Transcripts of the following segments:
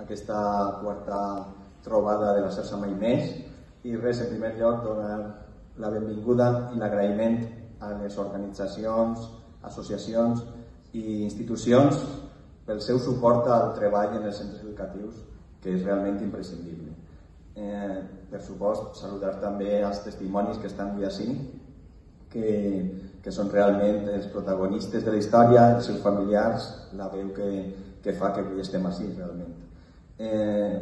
aquesta quarta trobada de la xarxa Mai Més. I res, en primer lloc, donar la benvinguda i l'agraïment a les organitzacions, associacions i institucions pel seu suport al treball en els centres educatius, que és realment imprescindible. Per supost, saludar també els testimonis que estan avui ací, que són realment els protagonistes de la història, els seus familiars, la veu que fa que avui estem ací realment.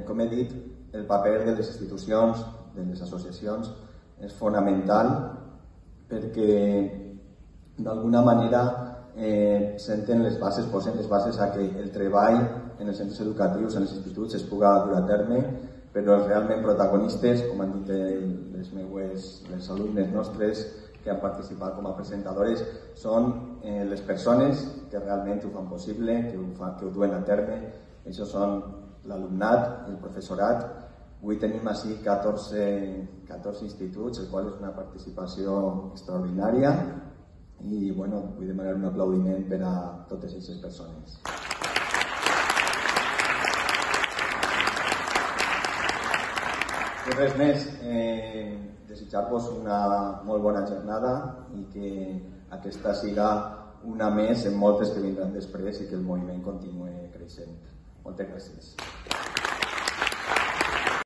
Com he dit, el paper de les institucions, de les associacions, és fonamental perquè d'alguna manera senten les bases, posen les bases a que el treball en els centres educatius, en els instituts, es puga dur a terme, però els realment protagonistes, com han dit les alumnes nostres que han participat com a presentadores, són les persones que realment ho fan possible, que ho duen a terme. Això són l'alumnat, el professorat. Avui tenim així 14 instituts, el qual és una participació extraordinària, i vull demanar un aplaudiment per a totes aquestes persones. I res més, desitjar-vos una molt bona jornada i que aquesta siga una més en moltes que vindran després i que el moviment continuï creixent. Moltes gràcies.